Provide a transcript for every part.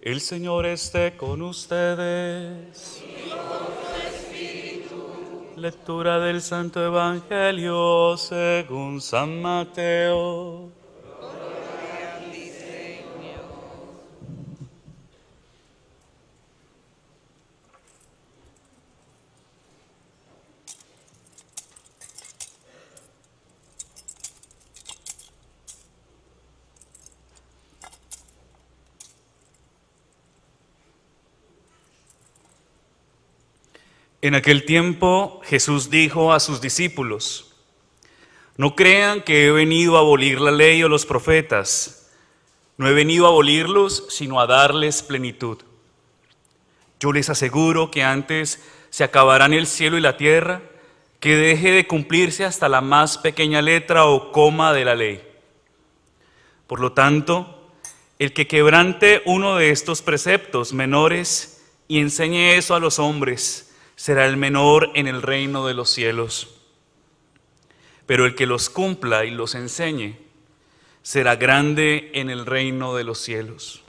El Señor esté con ustedes. Lectura del Santo Evangelio según San Mateo. En aquel tiempo Jesús dijo a sus discípulos: no crean que he venido a abolir la ley o los profetas. No he venido a abolirlos, sino a darles plenitud. Yo les aseguro que antes se acabarán el cielo y la tierra, que deje de cumplirse hasta la más pequeña letra o coma de la ley. Por lo tanto, el que quebrante uno de estos preceptos menores y enseñe eso a los hombres, será el menor en el reino de los cielos. Pero el que los cumpla y los enseñe, será grande en el reino de los cielos.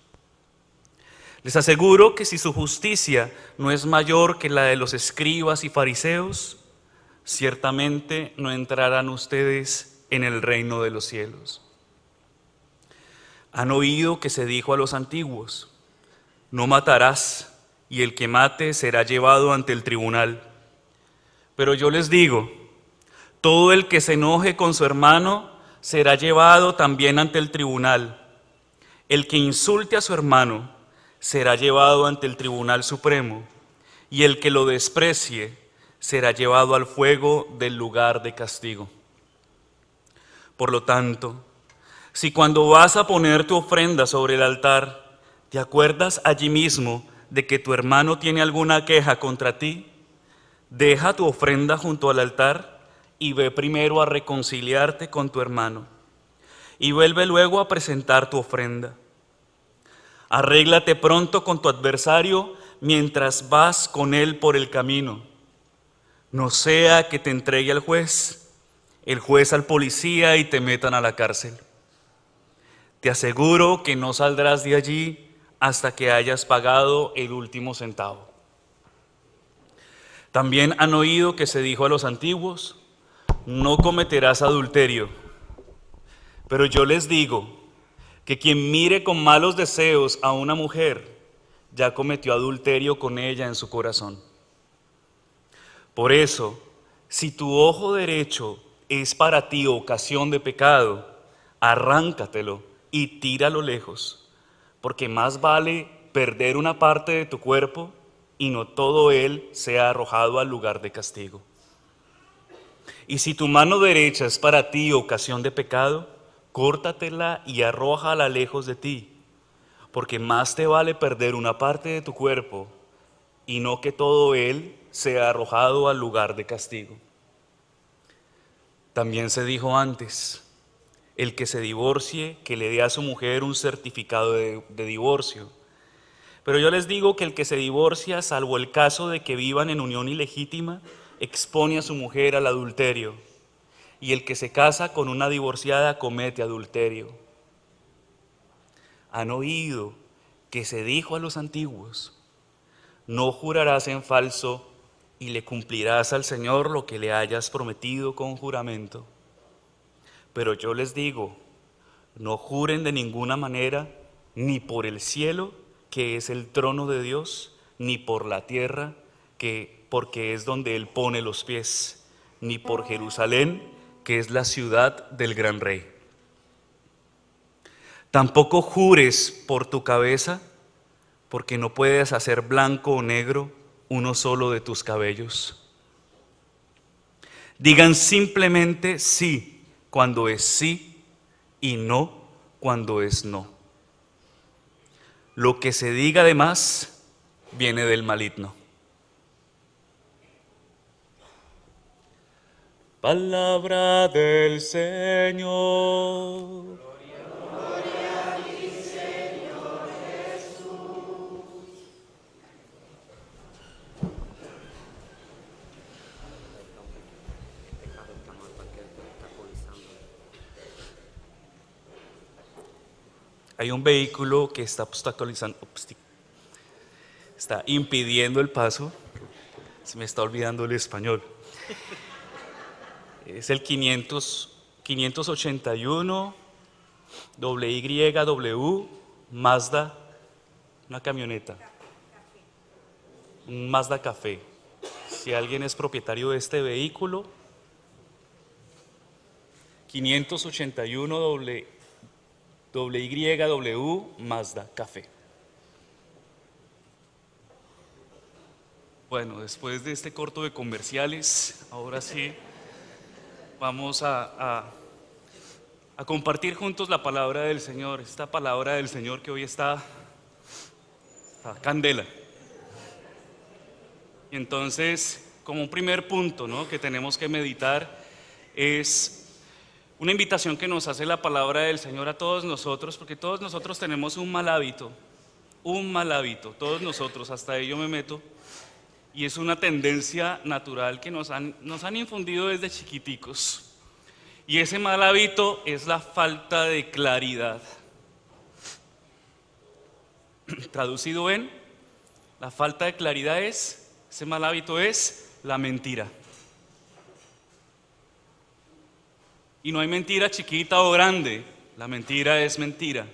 Les aseguro que si su justicia no es mayor que la de los escribas y fariseos, ciertamente no entrarán ustedes en el reino de los cielos. Han oído que se dijo a los antiguos: no matarás, y el que mate será llevado ante el tribunal. Pero yo les digo, todo el que se enoje con su hermano será llevado también ante el tribunal. El que insulte a su hermano será llevado ante el Tribunal Supremo, y el que lo desprecie será llevado al fuego del lugar de castigo. Por lo tanto, si cuando vas a poner tu ofrenda sobre el altar, te acuerdas allí mismo de que tu hermano tiene alguna queja contra ti, deja tu ofrenda junto al altar y ve primero a reconciliarte con tu hermano, y vuelve luego a presentar tu ofrenda. Arréglate pronto con tu adversario mientras vas con él por el camino. No sea que te entregue al juez, el juez al policía y te metan a la cárcel. Te aseguro que no saldrás de allí hasta que hayas pagado el último centavo. También han oído que se dijo a los antiguos: no cometerás adulterio. Pero yo les digo que quien mire con malos deseos a una mujer ya cometió adulterio con ella en su corazón. Por eso, si tu ojo derecho es para ti ocasión de pecado, arráncatelo y tíralo lejos, porque más vale perder una parte de tu cuerpo y no todo él sea arrojado al lugar de castigo. Y si tu mano derecha es para ti ocasión de pecado, córtatela y arrójala lejos de ti, porque más te vale perder una parte de tu cuerpo y no que todo él sea arrojado al lugar de castigo. También se dijo antes: el que se divorcie, que le dé a su mujer un certificado de divorcio. Pero yo les digo que el que se divorcia, salvo el caso de que vivan en unión ilegítima, expone a su mujer al adulterio. Y el que se casa con una divorciada comete adulterio. Han oído que se dijo a los antiguos: no jurarás en falso y le cumplirás al Señor lo que le hayas prometido con juramento. Pero yo les digo, no juren de ninguna manera, ni por el cielo, que es el trono de Dios, ni por la tierra, porque es donde Él pone los pies, ni por Jerusalén, que es la ciudad del gran rey. Tampoco jures por tu cabeza, porque no puedes hacer blanco o negro uno solo de tus cabellos. Digan simplemente sí cuando es sí y no cuando es no. Lo que se diga de más viene del maligno. Palabra del Señor. Gloria a ti, Señor Jesús. Hay un vehículo que está está impidiendo el paso. Se me está olvidando el español. Es el 581 WYW Mazda, una camioneta, un Mazda Café. Si alguien es propietario de este vehículo, 581 WYW Mazda Café. Bueno, después de este corto de comerciales, ahora sí vamos a compartir juntos la palabra del Señor, esta palabra del Señor que hoy está candela. Y entonces, como un primer punto, ¿no?, que tenemos que meditar, es una invitación que nos hace la palabra del Señor a todos nosotros, porque todos nosotros tenemos un mal hábito, todos nosotros, hasta ahí yo me meto, y es una tendencia natural que nos han infundido desde chiquiticos. Y ese mal hábito es la falta de claridad. Traducido en, la falta de claridad ese mal hábito es la mentira. Y no hay mentira chiquita o grande, la mentira es mentira.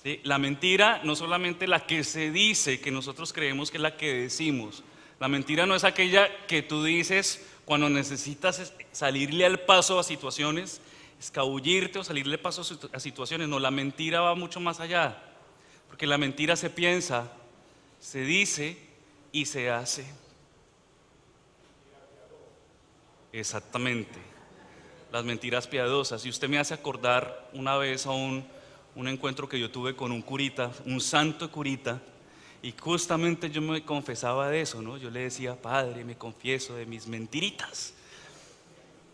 ¿Sí? La mentira no solamente la que se dice, que nosotros creemos que es la que decimos. La mentira no es aquella que tú dices cuando necesitas salirle al paso a situaciones, escabullirte o salirle al paso a situaciones. No, la mentira va mucho más allá, porque la mentira se piensa, se dice y se hace. Exactamente, las mentiras piadosas. Y usted me hace acordar una vez a un encuentro que yo tuve con un curita, un santo curita, y justamente yo me confesaba de eso, ¿no? Yo le decía: Padre, me confieso de mis mentiritas.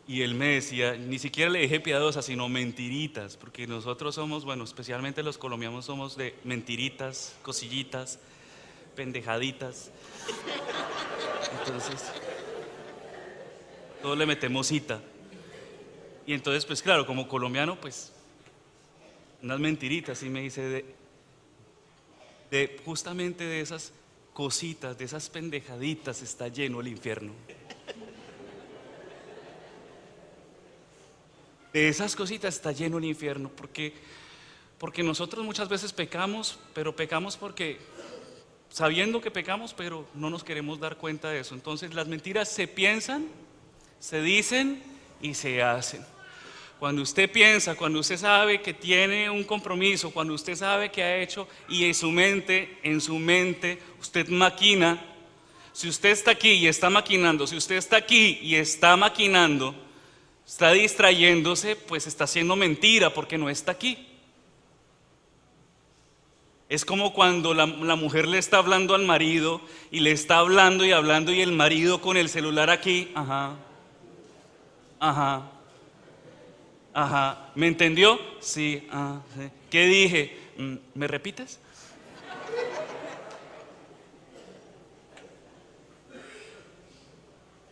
Y él me decía, ni siquiera le dije piadosas, sino mentiritas, porque nosotros somos, bueno, especialmente los colombianos somos de mentiritas, cosillitas, pendejaditas. Entonces, todos le metemos cita. Y entonces, pues claro, como colombiano, pues unas mentiritas, y me dice, justamente de esas cositas, de esas pendejaditas está lleno el infierno. De esas cositas está lleno el infierno, porque nosotros muchas veces pecamos, pero pecamos porque sabiendo que pecamos, pero no nos queremos dar cuenta de eso. Entonces las mentiras se piensan, se dicen y se hacen. Cuando usted piensa, cuando usted sabe que tiene un compromiso, cuando usted sabe que ha hecho, y en su mente, usted maquina. Si usted está aquí y está maquinando, si usted está aquí y está maquinando, está distrayéndose, pues está haciendo mentira porque no está aquí. Es como cuando la mujer le está hablando al marido y le está hablando y hablando, y el marido con el celular aquí, ajá, ¿me entendió? Sí, sí. ¿Qué dije? ¿Me repites?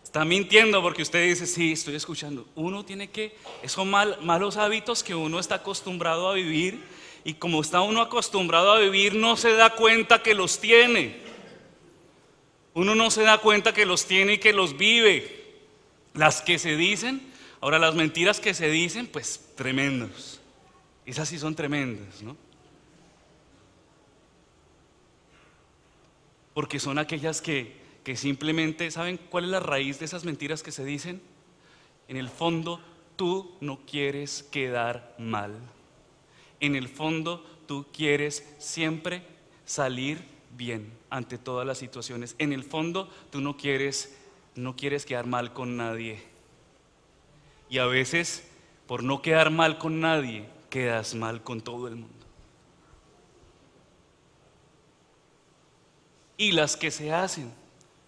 Está mintiendo porque usted dice, sí, estoy escuchando. Uno tiene que, son malos hábitos que uno está acostumbrado a vivir, y como está uno acostumbrado a vivir, no se da cuenta que los tiene. Uno no se da cuenta que los tiene y que los vive. Las que se dicen, ahora las mentiras que se dicen, pues tremendos. Esas sí son tremendas, ¿no? Porque son aquellas que simplemente, ¿saben cuál es la raíz de esas mentiras que se dicen? En el fondo, tú no quieres quedar mal. En el fondo, tú quieres siempre salir bien ante todas las situaciones. En el fondo, tú no quieres quedar mal con nadie. Y a veces, por no quedar mal con nadie, quedas mal con todo el mundo. Y las que se hacen,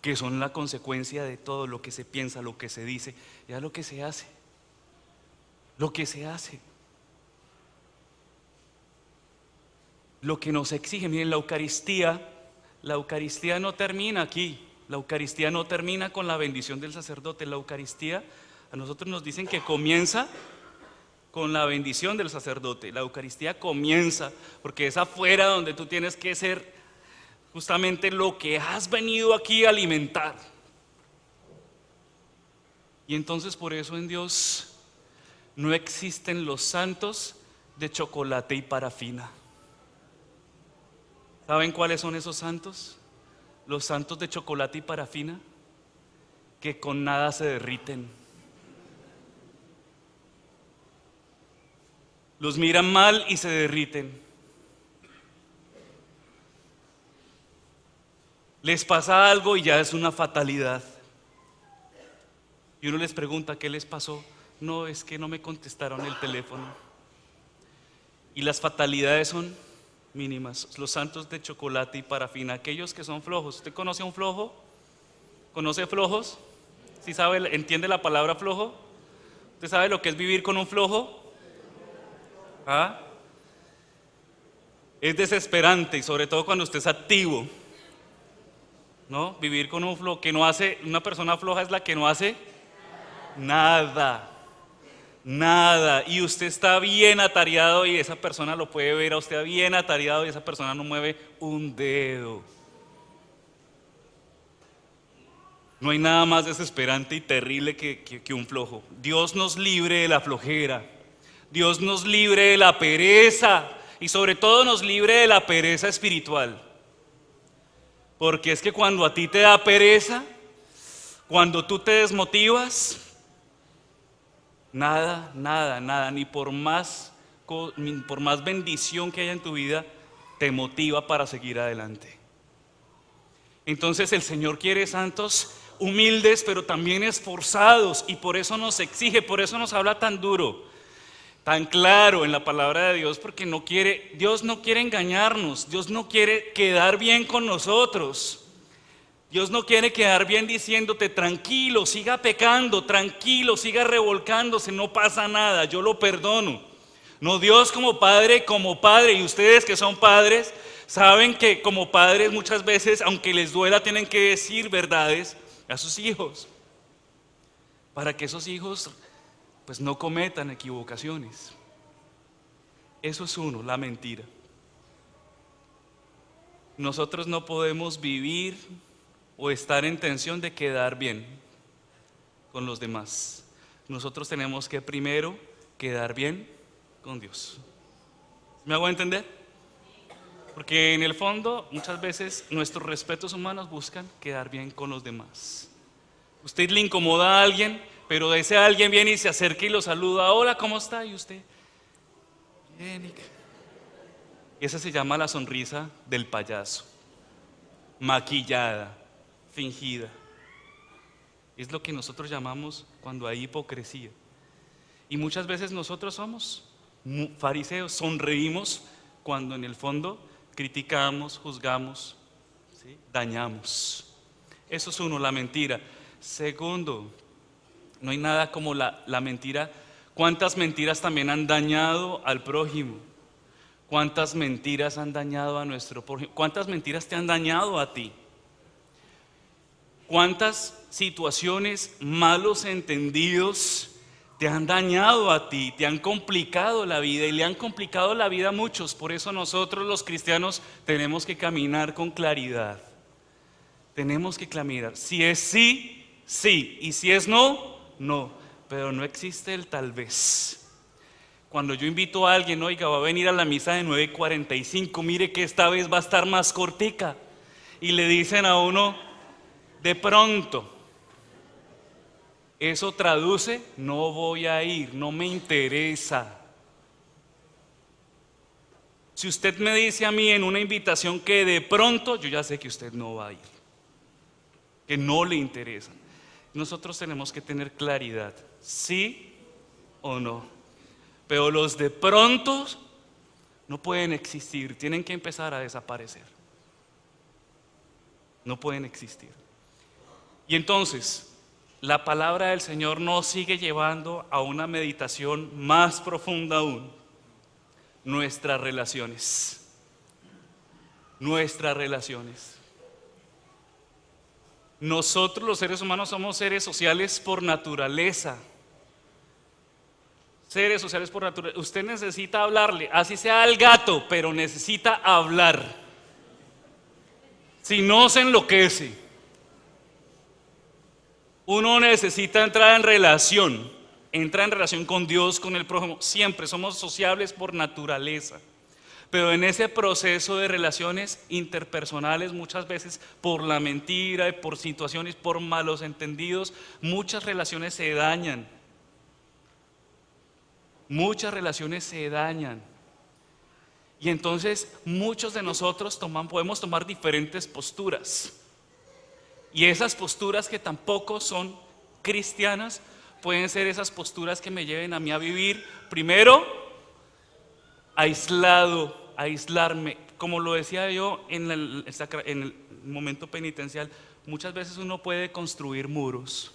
que son la consecuencia de todo lo que se piensa, lo que se dice, ya lo que se hace. Lo que se hace. Lo que nos exige. Miren, la Eucaristía no termina aquí. La Eucaristía no termina con la bendición del sacerdote. La Eucaristía, a nosotros nos dicen que comienza con la bendición del sacerdote. La Eucaristía comienza porque es afuera donde tú tienes que ser justamente lo que has venido aquí a alimentar. Y entonces por eso en Dios no existen los santos de chocolate y parafina. ¿Saben cuáles son esos santos? Los santos de chocolate y parafina, que con nada se derriten. Los miran mal y se derriten. Les pasa algo y ya es una fatalidad. Y uno les pregunta, ¿qué les pasó? No, es que no me contestaron el teléfono. Y las fatalidades son mínimas. Los santos de chocolate y parafina, aquellos que son flojos. ¿Usted conoce a un flojo? ¿Conoce flojos? ¿Sí sabe, entiende la palabra flojo? ¿Usted sabe lo que es vivir con un flojo? ¿Ah? Es desesperante, y sobre todo cuando usted es activo, ¿no? Vivir con un flojo que no hace, una persona floja es la que no hace nada. Nada, y usted está bien atareado y esa persona lo puede ver a usted bien atareado y esa persona no mueve un dedo. No hay nada más desesperante y terrible que un flojo. Dios nos libre de la flojera, Dios nos libre de la pereza y sobre todo nos libre de la pereza espiritual. Porque es que cuando a ti te da pereza, cuando tú te desmotivas, nada, ni por más bendición que haya en tu vida, te motiva para seguir adelante. Entonces el Señor quiere santos humildes, pero también esforzados, y por eso nos exige, por eso nos habla tan duro, tan claro en la palabra de Dios, porque Dios no quiere engañarnos, Dios no quiere quedar bien con nosotros. Dios no quiere quedar bien diciéndote tranquilo, siga pecando, tranquilo, siga revolcándose, no pasa nada, yo lo perdono. No, Dios como padre, y ustedes que son padres, saben que como padres muchas veces, aunque les duela, tienen que decir verdades a sus hijos, para que esos hijos pues no cometan equivocaciones. Eso es uno, la mentira. Nosotros no podemos vivir o estar en tensión de quedar bien con los demás. Nosotros tenemos que primero quedar bien con Dios. ¿Me hago entender? Porque en el fondo muchas veces nuestros respetos humanos buscan quedar bien con los demás. Usted le incomoda a alguien, pero ese alguien viene y se acerca y lo saluda. Hola, ¿cómo está? ¿Y usted? Bien. Esa se llama la sonrisa del payaso, maquillada, fingida. Es lo que nosotros llamamos cuando hay hipocresía. Y muchas veces nosotros somos fariseos, sonreímos cuando en el fondo criticamos, juzgamos, ¿sí? Dañamos. Eso es uno, la mentira. Segundo, no hay nada como la mentira. ¿Cuántas mentiras también han dañado al prójimo? ¿Cuántas mentiras han dañado a nuestro prójimo? ¿Cuántas mentiras te han dañado a ti? ¿Cuántas situaciones, malos entendidos te han dañado a ti, te han complicado la vida y le han complicado la vida a muchos? Por eso nosotros los cristianos tenemos que caminar con claridad. Tenemos que caminar. Si es sí, sí. Y si es no, no. Pero no existe el tal vez. Cuando yo invito a alguien, oiga, va a venir a la misa de 9:45, mire que esta vez va a estar más cortica. Y le dicen a uno, de pronto. Eso traduce, no voy a ir, no me interesa. Si usted me dice a mí en una invitación que de pronto, yo ya sé que usted no va a ir, que no le interesa. Nosotros tenemos que tener claridad, sí o no. Pero los de pronto no pueden existir, tienen que empezar a desaparecer. No pueden existir. Y entonces, la palabra del Señor nos sigue llevando a una meditación más profunda aún. Nuestras relaciones. Nuestras relaciones. Nosotros los seres humanos somos seres sociales por naturaleza. seres sociales por naturaleza. Usted necesita hablarle, así sea al gato, pero necesita hablar. Si no, se enloquece. Uno necesita entrar en relación. Entra en relación con Dios, con el prójimo. Siempre somos sociables por naturaleza. Pero en ese proceso de relaciones interpersonales, muchas veces por la mentira y por situaciones, por malos entendidos, muchas relaciones se dañan. Muchas relaciones se dañan. Y entonces muchos de nosotros podemos tomar diferentes posturas. Y esas posturas que tampoco son cristianas, pueden ser esas posturas que me lleven a mí a vivir, primero, aislado, aislarme. Como lo decía yo en el momento penitencial, muchas veces uno puede construir muros.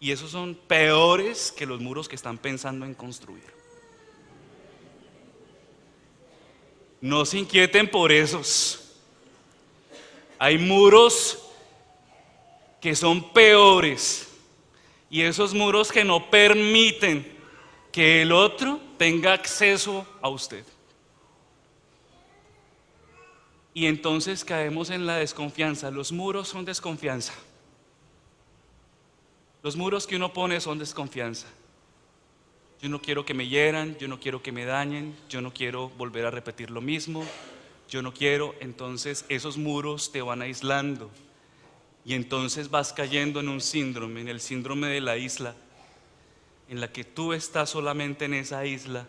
Y esos son peores que los muros que están pensando en construir. No se inquieten por esos. Hay muros que son peores. Y esos muros que no permiten que el otro tenga acceso a usted. Y entonces caemos en la desconfianza. Los muros son desconfianza. Los muros que uno pone son desconfianza. Yo no quiero que me hieran, yo no quiero que me dañen, yo no quiero volver a repetir lo mismo, yo no quiero. Entonces esos muros te van aislando. Y entonces vas cayendo en un síndrome, en el síndrome de la isla, en la que tú estás solamente en esa isla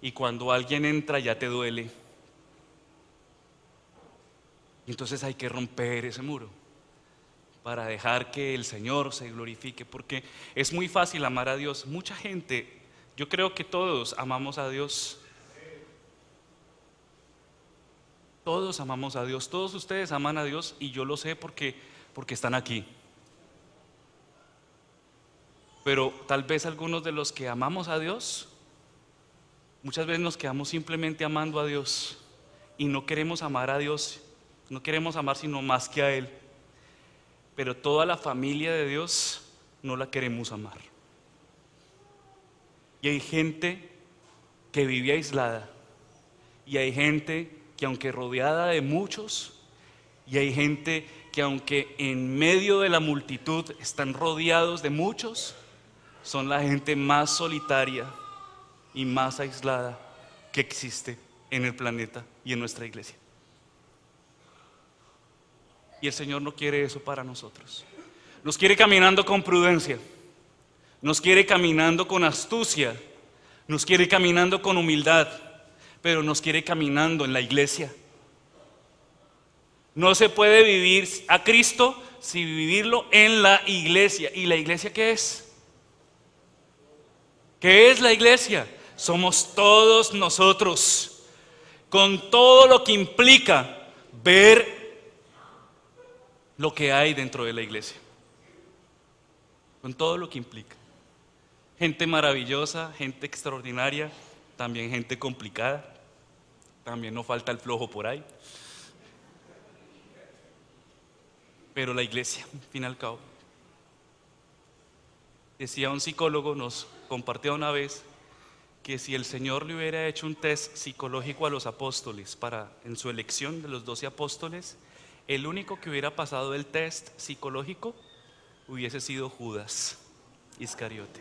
y cuando alguien entra ya te duele. Y entonces hay que romper ese muro para dejar que el Señor se glorifique, porque es muy fácil amar a Dios. Mucha gente, yo creo que todos amamos a Dios. Todos amamos a Dios, todos ustedes aman a Dios y yo lo sé porque están aquí. Pero tal vez algunos de los que amamos a Dios, muchas veces nos quedamos simplemente amando a Dios y no queremos amar a Dios, no queremos amar sino más que a Él. Pero toda la familia de Dios no la queremos amar. Y hay gente que vive aislada, y hay gente que aunque rodeada de muchos, y hay gente que aunque en medio de la multitud están rodeados de muchos, son la gente más solitaria y más aislada que existe en el planeta y en nuestra iglesia. Y el Señor no quiere eso para nosotros. Nos quiere caminando con prudencia, nos quiere caminando con astucia, nos quiere caminando con humildad, pero nos quiere caminando en la iglesia. No se puede vivir a Cristo sin vivirlo en la iglesia. ¿Y la iglesia qué es? ¿Qué es la iglesia? Somos todos nosotros, con todo lo que implica ver lo que hay dentro de la iglesia, con todo lo que implica. Gente maravillosa, gente extraordinaria, también gente complicada, también no falta el flojo por ahí. Pero la iglesia, al fin y al cabo, decía un psicólogo, nos compartió una vez, que si el Señor le hubiera hecho un test psicológico a los apóstoles en su elección de los 12 apóstoles, el único que hubiera pasado el test psicológico hubiese sido Judas Iscariote.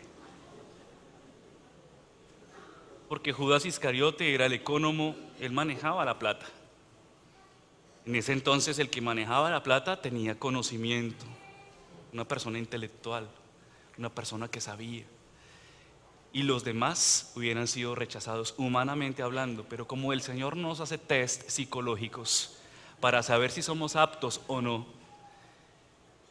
Porque Judas Iscariote era el ecónomo, él manejaba la plata. En ese entonces el que manejaba la plata tenía conocimiento, una persona intelectual, una persona que sabía. Y los demás hubieran sido rechazados humanamente hablando, pero como el Señor nos hace test psicológicos para saber si somos aptos o no,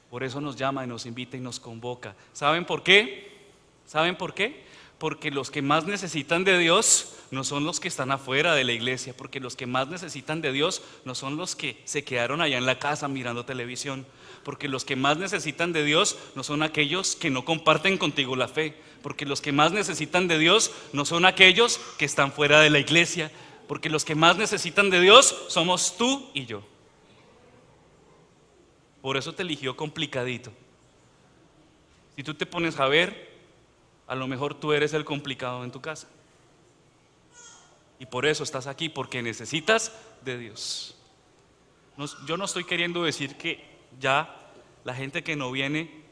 por eso nos llama y nos invita y nos convoca. ¿Saben por qué? ¿Saben por qué? Porque los que más necesitan de Dios no son los que están afuera de la iglesia, porque los que más necesitan de Dios no son los que se quedaron allá en la casa mirando televisión, porque los que más necesitan de Dios no son aquellos que no comparten contigo la fe, porque los que más necesitan de Dios no son aquellos que están fuera de la iglesia, porque los que más necesitan de Dios somos tú y yo. Por eso te eligió complicadito. Si tú te pones a ver, A lo mejor tú eres el complicado en tu casa. Y por eso estás aquí, porque necesitas de Dios. Yo no estoy queriendo decir que ya la gente que no viene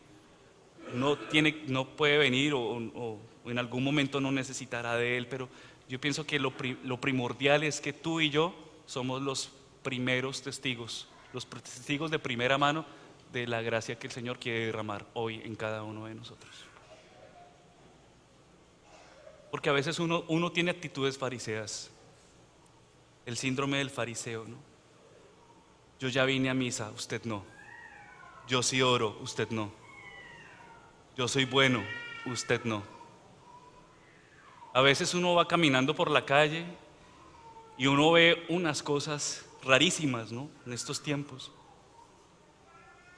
no puede venir o en algún momento no necesitará de Él, pero yo pienso que lo primordial es que tú y yo somos los primeros testigos, los testigos de primera mano de la gracia que el Señor quiere derramar hoy en cada uno de nosotros. Porque a veces uno tiene actitudes fariseas, el síndrome del fariseo, ¿no? Yo ya vine a misa, usted no. Yo sí oro, usted no. Yo soy bueno, usted no. A veces uno va caminando por la calle y uno ve unas cosas rarísimas, ¿no? En estos tiempos.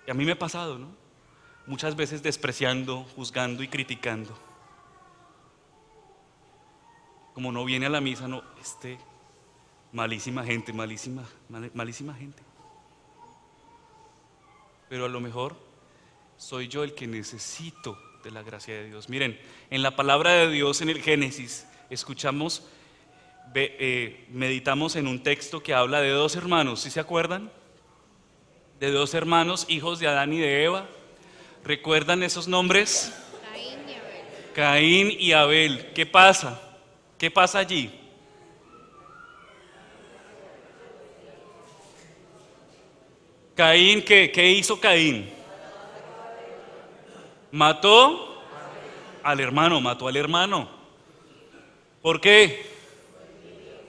Y a mí me ha pasado, ¿no? Muchas veces despreciando, juzgando y criticando. Como no viene a la misa, no, malísima gente, malísima gente. Pero a lo mejor soy yo el que necesito de la gracia de Dios. Miren, en la palabra de Dios en el Génesis escuchamos, meditamos en un texto que habla de dos hermanos, ¿sí se acuerdan? De dos hermanos, hijos de Adán y de Eva. ¿Recuerdan esos nombres? Caín y Abel. Caín y Abel. ¿Qué pasa? ¿Qué pasa allí? Caín, ¿qué hizo Caín? Mató al hermano, mató al hermano. ¿Por qué?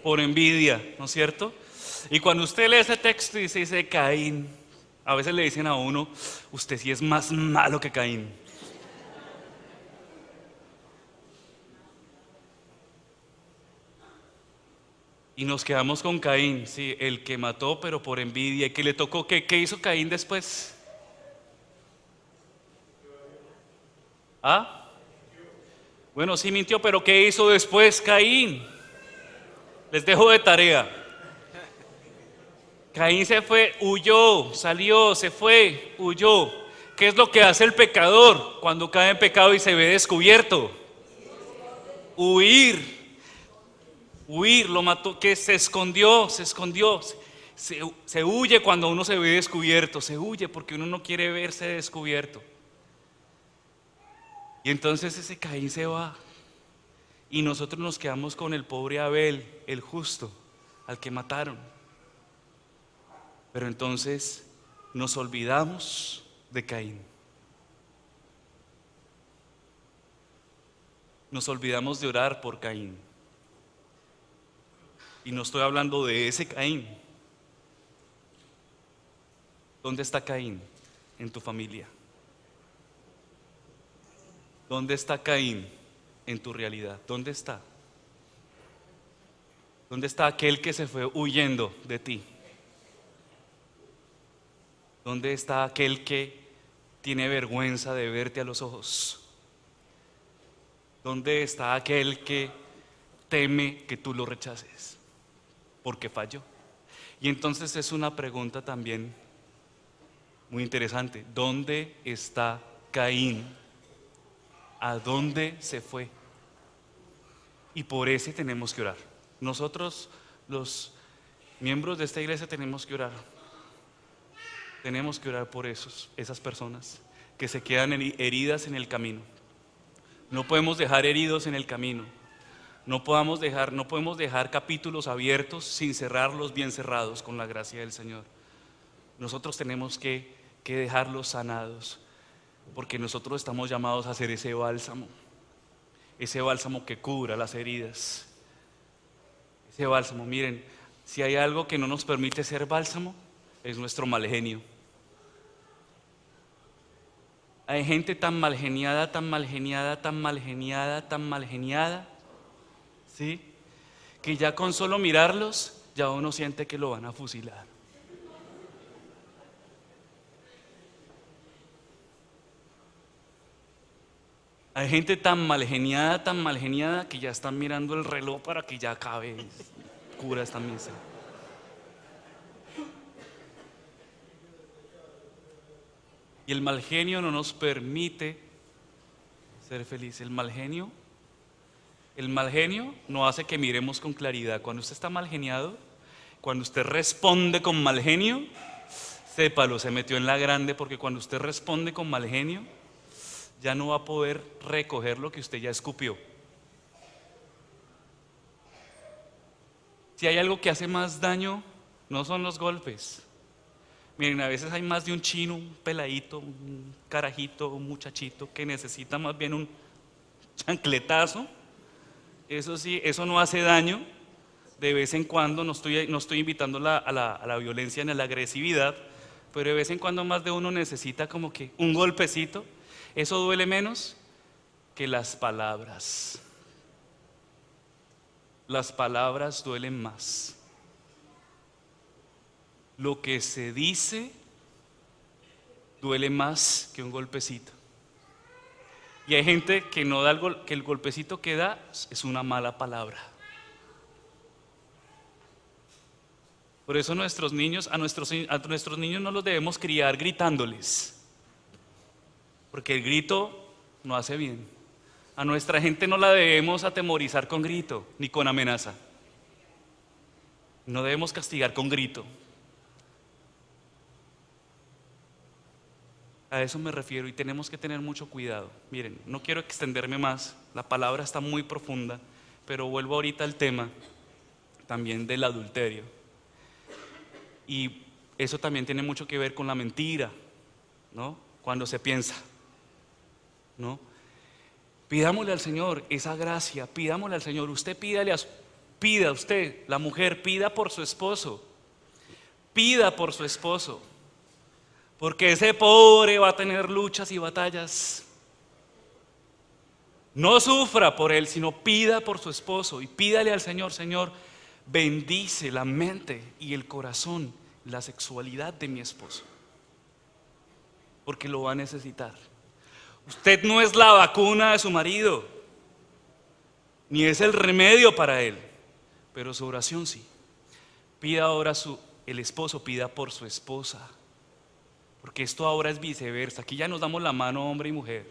Por envidia, ¿no es cierto? Y cuando usted lee ese texto y dice Caín, a veces le dicen a uno, usted sí es más malo que Caín. Y nos quedamos con Caín, sí, el que mató pero por envidia, y que le tocó, ¿qué hizo Caín después? ¿Ah? Bueno, sí mintió, pero ¿qué hizo después Caín? Les dejo de tarea. Caín se fue, huyó, salió, se fue, huyó. ¿Qué es lo que hace el pecador cuando cae en pecado y se ve descubierto? Huir. Huir, lo mató, que se escondió. Se huye cuando uno se ve descubierto, se huye porque uno no quiere verse descubierto. Y entonces ese Caín se va y nosotros nos quedamos con el pobre Abel, el justo, al que mataron. Pero entonces nos olvidamos de Caín. Nos olvidamos de orar por Caín. Y no estoy hablando de ese Caín. ¿Dónde está Caín en tu familia? ¿Dónde está Caín en tu realidad? ¿Dónde está? ¿Dónde está aquel que se fue huyendo de ti? ¿Dónde está aquel que tiene vergüenza de verte a los ojos? ¿Dónde está aquel que teme que tú lo rechaces? Porque falló. Y entonces es una pregunta también muy interesante. ¿Dónde está Caín? ¿A dónde se fue? Y por ese tenemos que orar. Nosotros, los miembros de esta iglesia, tenemos que orar. Tenemos que orar por esas personas que se quedan heridas en el camino. No podemos dejar heridos en el camino. No podemos dejar capítulos abiertos sin cerrarlos bien cerrados con la gracia del Señor. Nosotros tenemos que dejarlos sanados, porque nosotros estamos llamados a hacer ese bálsamo que cubra las heridas. Ese bálsamo, miren, si hay algo que no nos permite ser bálsamo, es nuestro mal genio. Hay gente tan mal geniada, ¿sí? Que ya con solo mirarlos, ya uno siente que lo van a fusilar. Hay gente tan mal geniada, que ya están mirando el reloj para que ya acabe, cura esta misa. Y el mal genio no nos permite Ser feliz. El mal genio no hace que miremos con claridad. Cuando usted está mal geniado, cuando usted responde con mal genio, sépalo, se metió en la grande, porque cuando usted responde con mal genio, ya no va a poder recoger lo que usted ya escupió. Si hay algo que hace más daño, no son los golpes. Miren, a veces hay más de un chino, un peladito, un carajito, un muchachito que necesita más bien un chancletazo. Eso sí, eso no hace daño. De vez en cuando, no estoy invitando a la violencia ni a la agresividad, pero de vez en cuando más de uno necesita como que un golpecito. Eso duele menos que las palabras. Las palabras duelen más. Lo que se dice duele más que un golpecito. Y hay gente que no da que el golpecito que da es una mala palabra. Por eso a nuestros niños no los debemos criar gritándoles, porque el grito no hace bien. A nuestra gente no la debemos atemorizar con grito ni con amenaza. No debemos castigar con grito. A eso me refiero y tenemos que tener mucho cuidado. Miren, no quiero extenderme más, la palabra está muy profunda, pero vuelvo ahorita al tema también del adulterio. Y eso también tiene mucho que ver con la mentira, ¿no? Cuando se piensa, ¿no? Pidámosle al Señor esa gracia, pidámosle al Señor. Usted pida usted, la mujer, pida por su esposo, porque ese pobre va a tener luchas y batallas. No sufra por él, sino pida por su esposo y pídale al Señor: Señor, bendice la mente y el corazón, la sexualidad de mi esposo, porque lo va a necesitar. Usted no es la vacuna de su marido, ni es el remedio para él, pero su oración sí. Pida ahora el esposo pida por su esposa, porque esto ahora es viceversa. Aquí ya nos damos la mano hombre y mujer.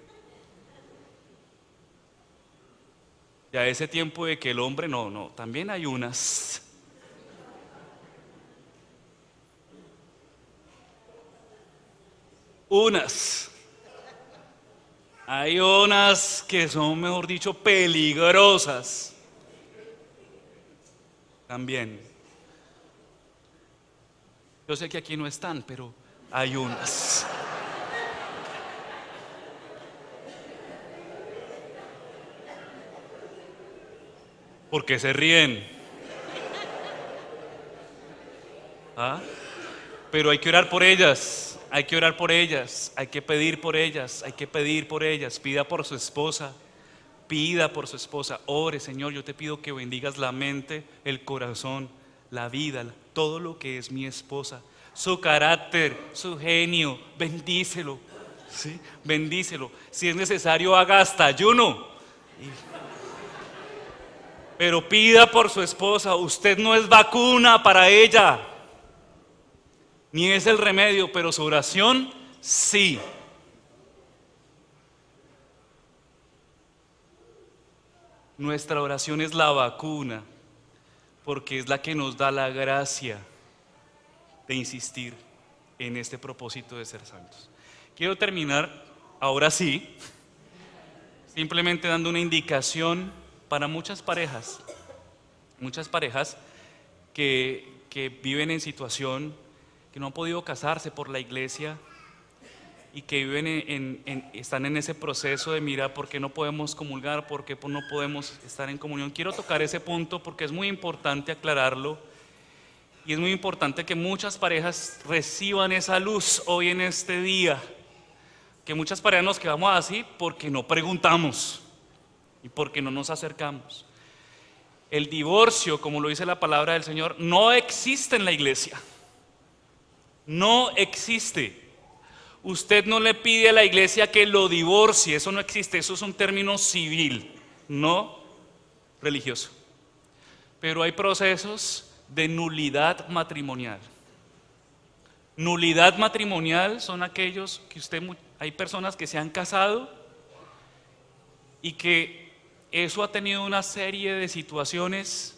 Ya ese tiempo de que el hombre no, también hay unas. Hay unas que son, mejor dicho, peligrosas. También. Yo sé que aquí no están, pero hay unas. ¿Por qué se ríen? ¿Ah? Pero hay que orar por ellas, hay que orar por ellas, hay que pedir por ellas, hay que pedir por ellas. Pida por su esposa, pida por su esposa. Ore: Señor, yo te pido que bendigas la mente, el corazón, la vida, todo lo que es mi esposa, su carácter, su genio. Bendícelo, ¿sí? Bendícelo. Si es necesario, haga hasta ayuno. Pero pida por su esposa. Usted no es vacuna para ella, ni es el remedio, pero su oración sí. Nuestra oración es la vacuna, porque es la que nos da la gracia de insistir en este propósito de ser santos. Quiero terminar, ahora sí, simplemente dando una indicación para muchas parejas que viven en situación, que no han podido casarse por la iglesia y que viven están en ese proceso de mirar por qué no podemos comulgar, por qué no podemos estar en comunión. Quiero tocar ese punto porque es muy importante aclararlo y es muy importante que muchas parejas reciban esa luz hoy en este día, que muchas parejas nos quedamos así porque no preguntamos y porque no nos acercamos. El divorcio, como lo dice la palabra del Señor, no existe en la iglesia. No existe. Usted no le pide a la iglesia que lo divorcie, eso no existe, eso es un término civil, no religioso. Pero hay procesos de nulidad matrimonial. Nulidad matrimonial son aquellos que hay personas que se han casado y que eso ha tenido una serie de situaciones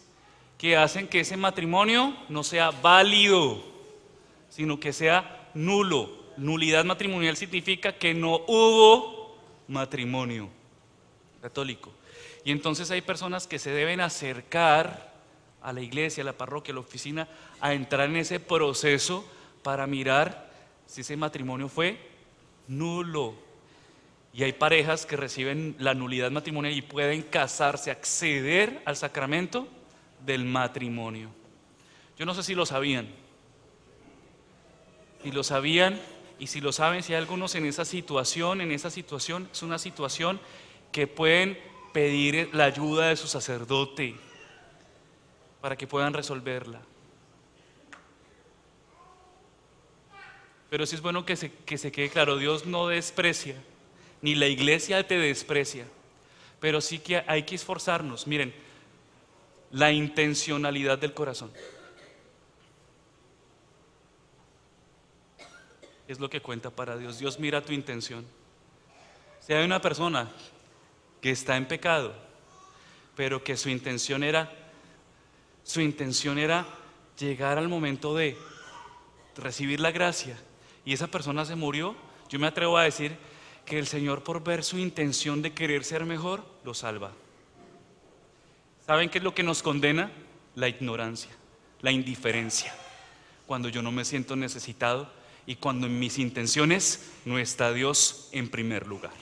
que hacen que ese matrimonio no sea válido, sino que sea nulo. Nulidad matrimonial significa que no hubo matrimonio católico. Y entonces hay personas que se deben acercar a la iglesia, a la parroquia, a la oficina, a entrar en ese proceso para mirar si ese matrimonio fue nulo. Y hay parejas que reciben la nulidad matrimonial y pueden casarse, acceder al sacramento del matrimonio. Yo no sé si lo sabían. Si lo sabían y si lo saben, si hay algunos en esa situación, es una situación que pueden pedir la ayuda de su sacerdote para que puedan resolverla. Pero sí es bueno que se quede claro, Dios no desprecia, ni la iglesia te desprecia, pero sí que hay que esforzarnos. Miren, la intencionalidad del corazón es lo que cuenta para Dios. Dios mira tu intención. Si hay una persona que está en pecado, pero que su intención era llegar al momento de recibir la gracia, y esa persona se murió, yo me atrevo a decir que el Señor, por ver su intención de querer ser mejor, lo salva. ¿Saben qué es lo que nos condena? La ignorancia, la indiferencia. Cuando yo no me siento necesitado y cuando en mis intenciones no está Dios en primer lugar.